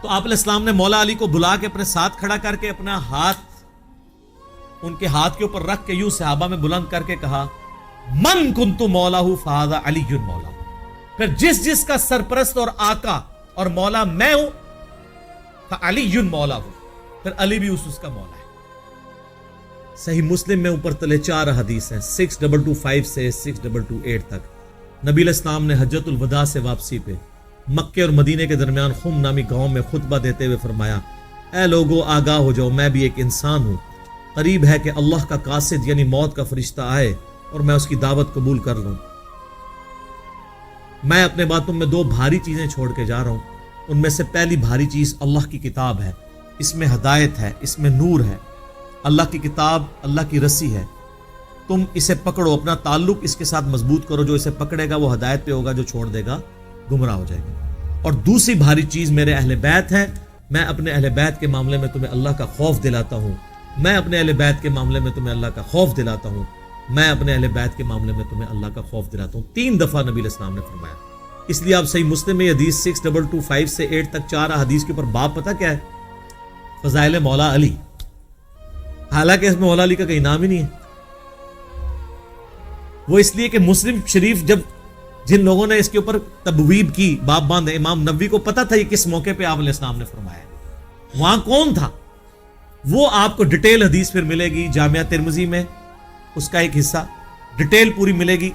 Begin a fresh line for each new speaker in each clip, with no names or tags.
تو آپ علیہ السلام نے مولا علی کو بلا کے اپنے ساتھ کھڑا کر کے اپنا ہاتھ ان کے ہاتھ کے اوپر رکھ کے یوں صحابہ میں بلند کر کے کہا من کنت مولا فہذا علی مولا. پھر جس کا سرپرست اور آقا اور مولا میں ہوں فعلی مولا ہوں، پھر علی بھی اس کا مولا ہے. صحیح مسلم میں اوپر تلے 4 حدیث ہیں 6225 سے 6228 تک. نبی علیہ السلام نے حجۃ الوداع سے واپسی پہ مکے اور مدینے کے درمیان خم نامی گاؤں میں خطبہ دیتے ہوئے فرمایا اے لوگو آگاہ ہو جاؤ، میں بھی ایک انسان ہوں، قریب ہے کہ اللہ کا قاصد یعنی موت کا فرشتہ آئے اور میں اس کی دعوت قبول کر لوں. میں اپنے باتوں میں 2 بھاری چیزیں چھوڑ کے جا رہا ہوں. ان میں سے پہلی بھاری چیز اللہ کی کتاب ہے، اس میں ہدایت ہے، اس میں نور ہے. اللہ کی کتاب اللہ کی رسی ہے، تم اسے پکڑو، اپنا تعلق اس کے ساتھ مضبوط کرو. جو اسے پکڑے گا وہ ہدایت پہ ہوگا، جو چھوڑ دے گا گمراہ ہو جائے گا. اور دوسری بھاری چیز میرے اہل بیت ہے، میں اپنے اہل بیت کے معاملے میں تمہیں اللہ کا خوف دلاتا ہوں، میں اپنے اہل بیت کے معاملے میں تمہیں اللہ کا خوف دلاتا ہوں، میں اپنے اہل بیت کے معاملے میں تمہیں اللہ کا خوف دلاتا ہوں. 3 دفعہ نبی علیہ السلام نے فرمایا. اس لیے آپ صحیح مسلم میں حدیث 6225 سے 8 تک 4 حدیث کے اوپر باب پتہ کیا ہے؟ فضائل مولا علی. حالانکہ اس میں مولا علی کا کوئی نام ہی نہیں ہے. وہ اس لیے کہ مسلم شریف جب جن لوگوں نے اس کے اوپر تبویب کی، باب باندھے، امام نووی کو پتا تھا یہ کس موقع پہ آپ علیہ السلام نے فرمایا. وہاں کون تھا وہ آپ کو ڈیٹیل حدیث پھر ملے گی جامعہ ترمذی میں، اس کا ایک حصہ ڈیٹیل پوری ملے گی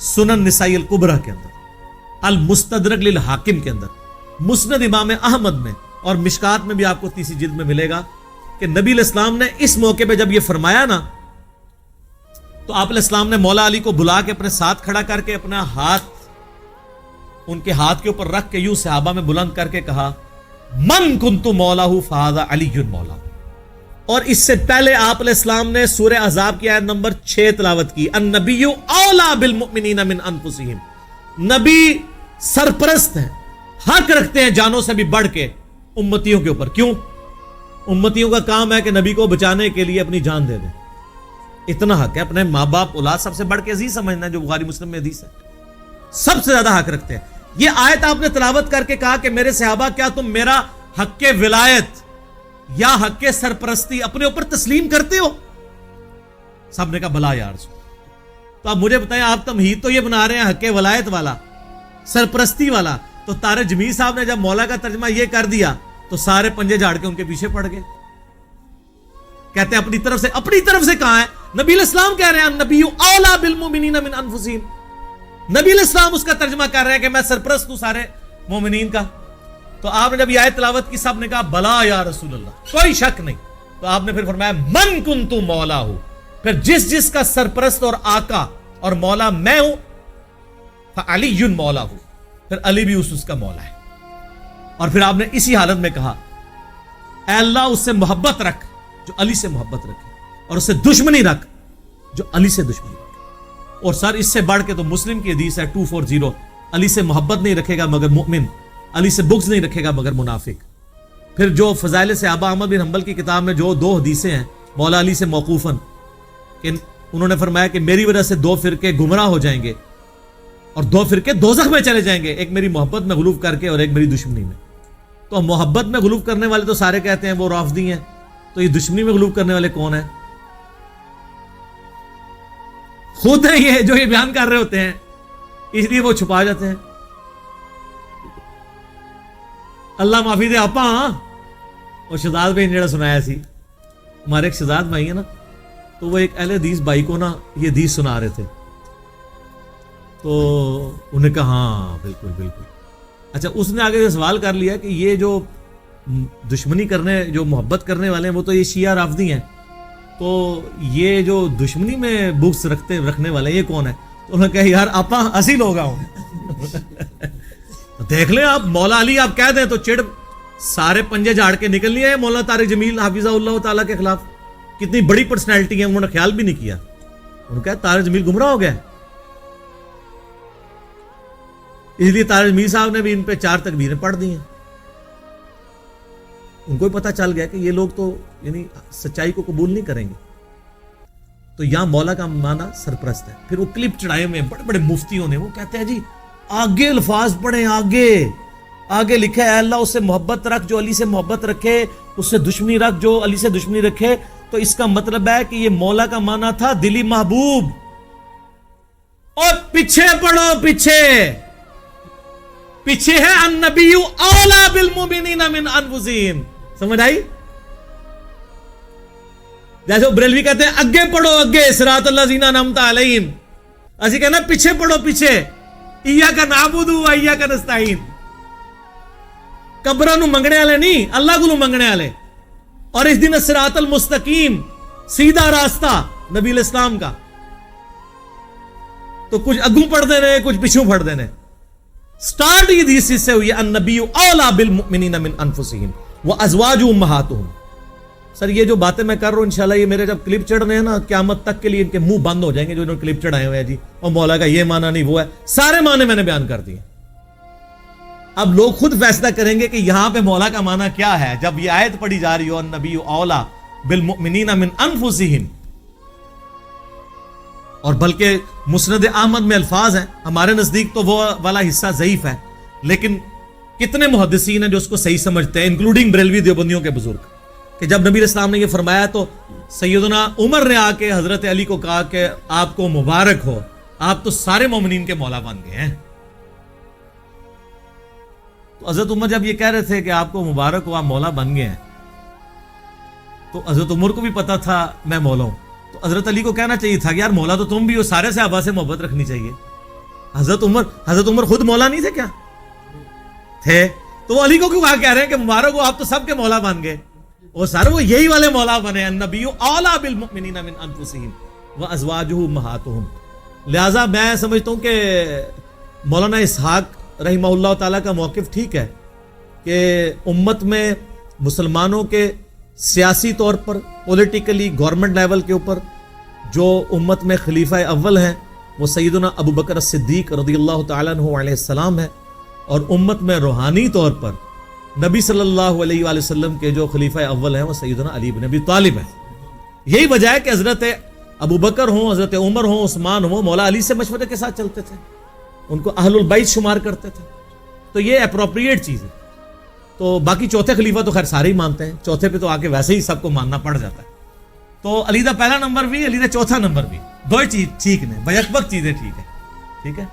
سنن نسائی الکبریٰ کے اندر، المستدرک للحاکم کے اندر، مسند امام احمد میں اور مشکات میں بھی آپ کو 3 جلد میں ملے گا کہ نبی علیہ السلام نے اس موقع پہ جب یہ فرمایا نا تو آپ علیہ السلام نے مولا علی کو بلا کے اپنے ساتھ کھڑا کر کے اپنا ہاتھ ان کے ہاتھ کے اوپر رکھ کے یوں صحابہ میں بلند کر کے کہا من کنت مولا فہذا علی مولا. اور اس سے پہلے آپ علیہ السلام نے سورہ احزاب کی آیت نمبر 6 تلاوت کی النبی اولا بالمؤمنین من انفسہم. نبی سرپرست ہیں، حق رکھتے ہیں جانوں سے بھی بڑھ کے امتیوں کے اوپر. کیوں؟ امتیوں کا کام ہے کہ نبی کو بچانے کے لیے اپنی جان دے دیں. اتنا حق ہے، اپنے ماں باپ اولاد سب سے بڑھ کے عزیز سمجھنا ہے، جو بخاری مسلم میں حدیث ہے. سب سے زیادہ حق رکھتے ہیں. یہ آیت آپ نے تلاوت کر کے کہا کہ میرے صحابہ کیا تم میرا حق ولایت یا حق سرپرستی اپنے اوپر تسلیم کرتے ہو؟ سب نے کہا بلا یا رسول. تو آپ مجھے بتائیں، آپ تمہید تو یہ بنا رہے ہیں حق ولایت والا، سرپرستی والا. تو طارق جمیل صاحب نے جب مولا کا ترجمہ یہ کر دیا تو سارے پنجے جھاڑ کے ان کے پیچھے پڑ گئے. کہتے ہیں اپنی طرف سے کہاں ہے؟ نبی علیہ السلام کہہ رہے ہیں النبی اولا بالمؤمنین من انفسہم. نبی علیہ السلام اس کا ترجمہ کر رہے ہیں کہ میں سرپرست ہوں سارے مومنین کا. تو آپ نے جب یہ آیت تلاوت کی سب نے کہا بلا یا رسول اللہ، کوئی شک نہیں. تو آپ نے پھر فرمایا من کنت مولا ہوں، پھر جس کا سرپرست اور آقا اور مولا میں ہوں فعلی مولا ہوں، پھر علی بھی اس کا مولا ہے. اور پھر آپ نے اسی حالت میں کہا اے اللہ اس سے محبت رکھ جو علی سے محبت رکھے، اور اس سے دشمنی رکھ جو علی سے دشمنی رکھے. اور سر اس سے بڑھ کے تو مسلم کی حدیث ہے 240 علی سے محبت نہیں رکھے گا مگر مؤمن، علی سے بغض نہیں رکھے گا مگر منافق. پھر جو فضائل صحابہ احمد بن حنبل کی کتاب میں جو 2 حدیثیں ہیں مولا علی سے موقوفاً کہ انہوں نے فرمایا کہ میری وجہ سے 2 فرقے گمراہ ہو جائیں گے اور 2 فرقے دوزخ میں چلے جائیں گے، ایک میری محبت میں غلو کر کے اور ایک میری دشمنی میں. تو محبت میں غلو کرنے والے تو سارے کہتے ہیں وہ رافضی ہیں، تو یہ دشمنی میں غلو کرنے والے کون ہیں؟ خود ہیں یہ جو یہ بیان کر رہے ہوتے ہیں، اس لیے وہ چھپا جاتے ہیں. اللہ معافی دے آپا. اور شہزاد بھائی نے جڑا سنایا سی، ہمارے ایک شہزاد بھائی ہیں نا، تو وہ ایک اہل حدیث بھائی کو نا یہ حدیث سنا رہے تھے. تو انہیں کہا ہاں بالکل بالکل. اچھا اس نے آگے سے سوال کر لیا کہ یہ جو دشمنی کرنے جو محبت کرنے والے ہیں وہ تو یہ شیعہ رافضی ہیں، تو یہ جو دشمنی میں بغض رکھنے والے ہیں یہ کون ہے؟ تو انہوں نے کہا یار آپا اسی لوگ ہوں. دیکھ لیں آپ مولا علی آپ کہہ دیں تو چڑ سارے پنجے جھاڑ کے نکل لیے ہیں مولانا طارق جمیل حافظہ اللہ تعالیٰ کے خلاف. کتنی بڑی پرسنالٹی ہے، انہوں نے خیال بھی نہیں کیا. انہوں نے کہا طارق جمیل گمراہ ہو گیا. اس لیے طارق جمیل صاحب نے بھی ان پہ 4 تکبیریں پڑھ دی ہیں. ان کو بھی پتہ چل گیا کہ یہ لوگ تو یعنی سچائی کو قبول نہیں کریں گے. تو یہاں مولا کا معنی سرپرست ہے. پھر وہ کلپ چڑھائے ہوئے بڑے بڑے مفتیوں نے، وہ کہتے ہیں جی آگے الفاظ پڑھیں، آگے آگے لکھا ہے اے اللہ اس سے محبت رکھ جو علی سے محبت رکھے، اس سے دشمنی رکھ جو علی سے دشمنی رکھے. تو اس کا مطلب ہے کہ یہ مولا کا معنی تھا دلی محبوب. اور پیچھے پڑھو، پیچھے ہے النبی اولا بالمؤمنین من انفسہم. سمجھ آئی؟ جیسے بریلوی کہتے ہیں اگے پڑھو، اگے صراط الذین انعمت علیہم. اسی کہنا پیچھے پڑھو، پیچھے ایاک نعبد و ایاک نستعین. قبراں نو منگنے والے نہیں، اللہ کو منگنے والے. اور اس دن صراط المستقیم، سیدھا راستہ نبی علیہ السلام کا. تو کچھ اگوں پڑھ دینے، کچھ پیچھوں پڑھ دینے. سٹارٹ یہ حدیث سے ہوئی النبی اولا بالمؤمنین من انفسہم وازواجہ امہاتہم. سر یہ جو باتیں میں کر رہا ہوں انشاءاللہ یہ میرے جب کلپ چڑھ رہے ہیں نا قیامت تک کے لیے ان کے منہ بند ہو جائیں گے جو انہوں نے کلپ چڑھائے ہوئے ہیں جی اور مولا کا یہ معنی نہیں وہ ہے. سارے معنی میں نے بیان کر دیے. اب لوگ خود فیصلہ کریں گے کہ یہاں پہ مولا کا معنی کیا ہے. جب یہ آیت پڑھی جا رہی ہو النبی اولا بالمؤمنین من انفسہم، اور بلکہ مسند احمد میں الفاظ ہیں، ہمارے نزدیک تو وہ والا حصہ ضعیف ہے، لیکن کتنے محدثین ہیں جو اس کو صحیح سمجھتے ہیں انکلوڈنگ بریلوی دیوبندیوں کے بزرگ، کہ جب نبی علیہ السلام نے یہ فرمایا تو سیدنا عمر نے آ کے حضرت علی کو کہا کہ آپ کو مبارک ہو، آپ تو سارے مومنین کے مولا بن گئے ہیں. تو حضرت عمر جب یہ کہہ رہے تھے کہ آپ کو مبارک ہو، آپ مولا بن گئے ہیں، تو حضرت عمر کو بھی پتا تھا میں مولا ہوں. تو حضرت علی کو کہنا چاہیے تھا کہ یار مولا تو تم بھی ہو، سارے صحابہ سے محبت رکھنی چاہیے. حضرت عمر خود مولا نہیں تھے کیا؟ تھے. تو وہ علی کو کیوں کہہ رہے ہیں کہ مبارک ہو آپ تو سب کے مولا بن گئے؟ وہ سارے وہ یہی والے مولا بنے، النبی اولا بالمؤمنین من انفسہم وازواجہ امہاتہم. لہذا میں سمجھتا ہوں کہ مولانا اسحاق رحمہ اللہ تعالیٰ کا موقف ٹھیک ہے کہ امت میں مسلمانوں کے سیاسی طور پر پولیٹیکلی گورنمنٹ لیول کے اوپر جو امت میں خلیفہ اول ہیں وہ سیدنا ابو بکر الصدیق رضی اللہ تعالیٰ عنہ علیہ السلام ہے، اور امت میں روحانی طور پر نبی صلی اللہ علیہ وآلہ وسلم کے جو خلیفہ اول ہیں وہ سیدنا علی بن ابی طالب ہیں. یہی وجہ ہے کہ حضرت ابو بکر ہوں، حضرت عمر ہوں، عثمان ہوں، مولا علی سے مشورے کے ساتھ چلتے تھے، ان کو اہل البیت شمار کرتے تھے. تو یہ اپروپریٹ چیز ہے. تو باقی چوتھے خلیفہ تو خیر سارے ہی مانتے ہیں، چوتھے پہ تو آ کے ویسے ہی سب کو ماننا پڑ جاتا ہے. تو علی دا پہلا نمبر بھی، علی دا چوتھا نمبر بھی، دو ہی چیز ٹھیک نے، بیک وقت چیزیں ٹھیک ہے. ٹھیک ہے.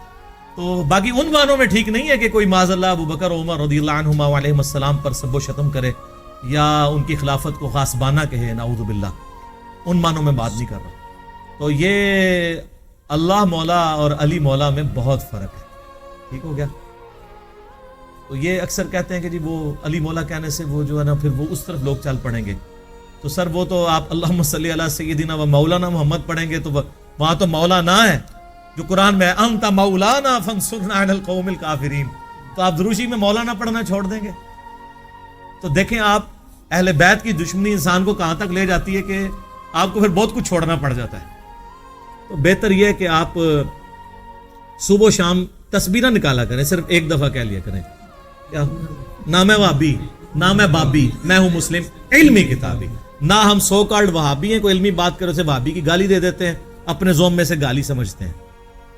تو باقی ان معنوں میں ٹھیک نہیں ہے کہ کوئی معاذ اللہ ابو بکر عمر رضی اللہ عنہما علیہم السلام پر سب و شتم کرے یا ان کی خلافت کو غاصبانہ کہے، نعوذ باللہ. ان معنوں میں بات نہیں کر رہا. تو یہ اللہ مولا اور علی مولا میں بہت فرق ہے. ٹھیک ہو گیا. تو یہ اکثر کہتے ہیں کہ جی وہ علی مولا کہنے سے وہ جو ہے نا پھر وہ اس طرف لوگ چل پڑیں گے. تو سر وہ تو آپ اللہم صلی علی سیدنا و مولانا محمد پڑھیں گے تو وہاں تو مولا نہ ہے جو قرآن میں انت مولانا فانصرنا علی القوم الکافرین. تو آپ دروشی میں مولانا پڑھنا چھوڑ دیں گے؟ تو دیکھیں آپ اہل بیت کی دشمنی انسان کو کہاں تک لے جاتی ہے کہ آپ کو پھر بہت کچھ چھوڑنا پڑ جاتا ہے. تو بہتر یہ ہے کہ آپ صبح و شام تسبیح نہ نکالا کریں، صرف ایک دفعہ کہہ لیا کریں کیا نہ میں وہابی نہ میں بابی، میں ہوں مسلم علمی کتابی. نہ ہم سو کارڈ وہابی ہیں، کوئی علمی بات کرے اسے وہابی کی گالی دے دیتے ہیں، اپنے زوم میں سے گالی سمجھتے ہیں.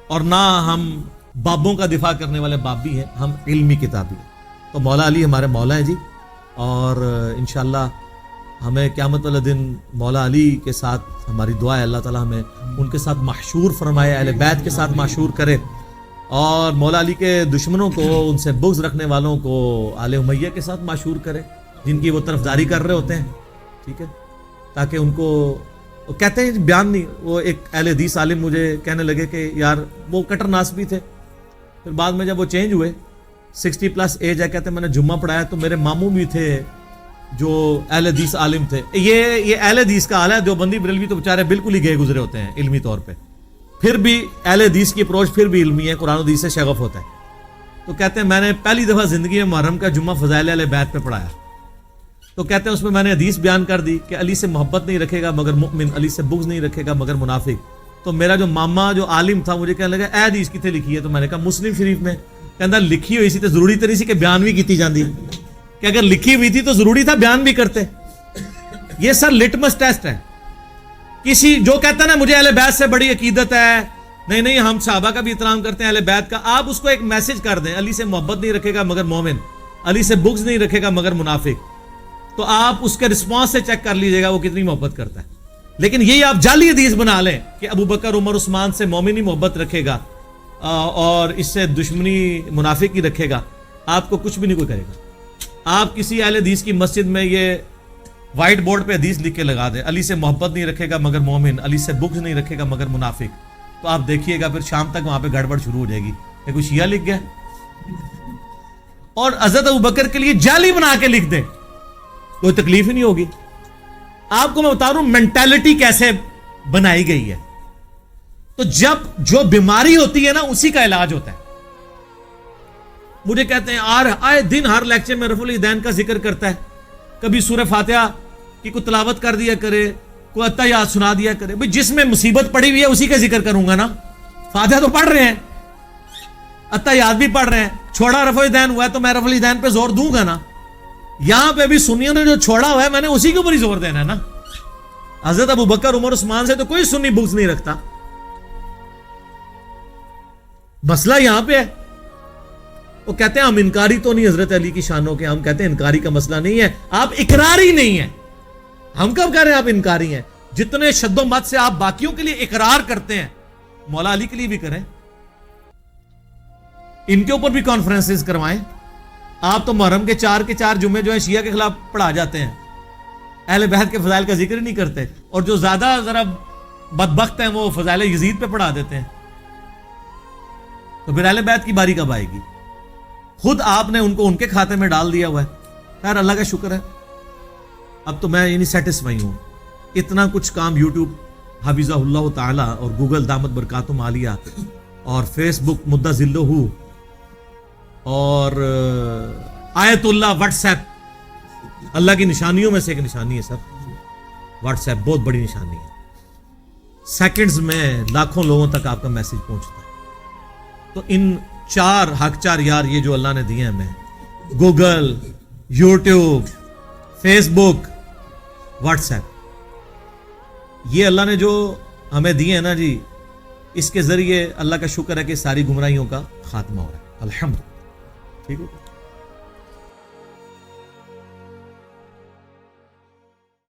اور نہ ہم بابوں کا دفاع کرنے والے بابی ہیں، ہم علمی کتابی ہیں. تو مولا علی ہمارے مولا ہیں جی، اور انشاءاللہ ہمیں قیامت والے دن مولا علی کے ساتھ ہماری دعا ہے اللہ تعالیٰ ہمیں ان کے ساتھ محشور فرمائے، اہل بیت کے ساتھ محشور کرے، اور مولا علی کے دشمنوں کو، ان سے بغض رکھنے والوں کو آل امیہ کے ساتھ محشور کرے جن کی وہ طرفداری کر رہے ہوتے ہیں. ٹھیک ہے. تاکہ ان کو کہتے ہیں بیان نہیں، وہ ایک اہل حدیث عالم مجھے کہنے لگے کہ یار وہ کٹر ناسبی تھے، پھر بعد میں جب وہ چینج ہوئے 60+ ایج ہے، کہتے ہیں میں نے جمعہ پڑھایا تو میرے ماموں بھی تھے جو اہل حدیث عالم تھے. یہ اہل حدیث کا حال ہے. دیوبندی بریلوی تو بیچارے بالکل ہی گئے گزرے ہوتے ہیں علمی طور پہ، پھر بھی اہل حدیث کی اپروچ پھر بھی علمی ہے، قرآن و حدیث سے شغف ہوتا ہے. تو کہتے ہیں میں نے پہلی دفعہ زندگی میں محرم کا جمعہ فضائل اہل بیت پہ پڑھایا. تو کہتے ہیں اس میں نے حدیث بیان کر دی کہ علی سے محبت نہیں رکھے گا مگر مؤمن، علی سے بغض نہیں رکھے گا مگر منافق. تو میرا جو ماما جو عالم تھا مجھے کہنے لگا اے حدیث کتنے لکھی ہے؟ تو میں نے کہا مسلم شریف میں. کہتا لکھی ہوئی سی تو ضروری تری سی کہ بیان بھی کیتی جاندی، کہ اگر لکھی ہوئی تھی تو ضروری تھا بیان بھی کرتے. یہ سر لٹمس ٹیسٹ ہے. کسی جو کہتا ہے نا مجھے اہل بیت سے بڑی عقیدت ہے، نہیں ہم صحابہ کا بھی احترام کرتے ہیں اہل بیت کا، آپ اس کو ایک میسج کر دیں علی سے محبت نہیں رکھے گا مگر مومن، علی سے بغض نہیں رکھے گا مگر منافق. تو آپ اس کے رسپانس سے چیک کر لیجئے گا وہ کتنی محبت کرتا ہے. لیکن یہی آپ جعلی حدیث بنا لیں کہ ابو بکر عمر عثمان سے مومن ہی محبت رکھے گا اور اس سے دشمنی منافق ہی رکھے گا, آپ کو کچھ بھی نہیں کوئی کرے گا. آپ کسی اہل حدیث کی مسجد میں یہ وائٹ بورڈ پہ حدیث لکھ کے لگا دیں, علی سے محبت نہیں رکھے گا مگر مومن, علی سے بغض نہیں رکھے گا مگر منافق, تو آپ دیکھیے گا پھر شام تک وہاں پہ گڑبڑ شروع ہو جائے گی. یہ کوئی شیعہ لکھ گیا, اور حضرت ابو بکر کے لیے جعلی بنا کے لکھ دیں, کوئی تکلیف ہی نہیں ہوگی. آپ کو میں بتا رہا ہوں مینٹالٹی کیسے بنائی گئی ہے. تو جب جو بیماری ہوتی ہے نا اسی کا علاج ہوتا ہے. مجھے کہتے ہیں آئے دن ہر لیکچر میں رفع الیدین کا ذکر کرتا ہے, کبھی سورہ فاتحہ کی کوئی تلاوت کر دیا کرے, کوئی اتحیات سنا دیا کرے. بھئی جس میں مصیبت پڑی ہوئی ہے اسی کا ذکر کروں گا نا. فاتحہ تو پڑھ رہے ہیں, اتحیات بھی پڑھ رہے ہیں, چھوڑا رفع الیدین ہوا ہے تو میں رفع الیدین پہ زور دوں گا نا. یہاں پہ بھی سنیوں نے جو چھوڑا ہوا ہے میں نے اسی کے اوپر ہی زور دینا ہے نا. حضرت ابو بکر عمر عثمان سے تو کوئی سنی بغض نہیں رکھتا. مسئلہ یہاں پہ ہے. وہ کہتے ہیں ہم انکاری تو نہیں حضرت علی کی شانوں کے, ہم کہتے ہیں انکاری کا مسئلہ نہیں ہے, آپ اقراری نہیں ہیں. ہم کب کہہ رہے ہیں آپ انکاری ہیں؟ جتنے شد و مت سے آپ باقیوں کے لیے اقرار کرتے ہیں مولا علی کے لیے بھی کریں, ان کے اوپر بھی کانفرنسز کروائیں. آپ تو محرم کے 4 کے 4 جمعے جو ہیں شیعہ کے خلاف پڑھا جاتے ہیں, اہل بیت کے فضائل کا ذکر نہیں کرتے, اور جو زیادہ ذرا بدبخت ہیں وہ فضائل یزید پہ پڑھا دیتے ہیں. تو پھر اہل بیت کی باری کب آئے گی؟ خود آپ نے ان کو ان کے کھاتے میں ڈال دیا ہوا ہے. خیر اللہ کا شکر ہے, اب تو میں یعنی سیٹسفائی ہوں. اتنا کچھ کام یوٹیوب حفظہ اللہ تعالی اور گوگل دامت برکاتہم عالیہ اور فیس بک مدہ ذلہ اور آیت اللہ واٹس ایپ, اللہ کی نشانیوں میں سے ایک نشانی ہے سر. واٹس ایپ بہت بڑی نشانی ہے. سیکنڈز میں لاکھوں لوگوں تک آپ کا میسج پہنچتا ہے. تو ان 4 حق 4 یار یہ جو اللہ نے دیے ہیں ہمیں, گوگل, یوٹیوب, فیس بک, واٹس ایپ, یہ اللہ نے جو ہمیں دیے ہیں نا جی, اس کے ذریعے اللہ کا شکر ہے کہ ساری گمراہیوں کا خاتمہ ہو رہا ہے. الحمدللہ. ٹھیک ہے.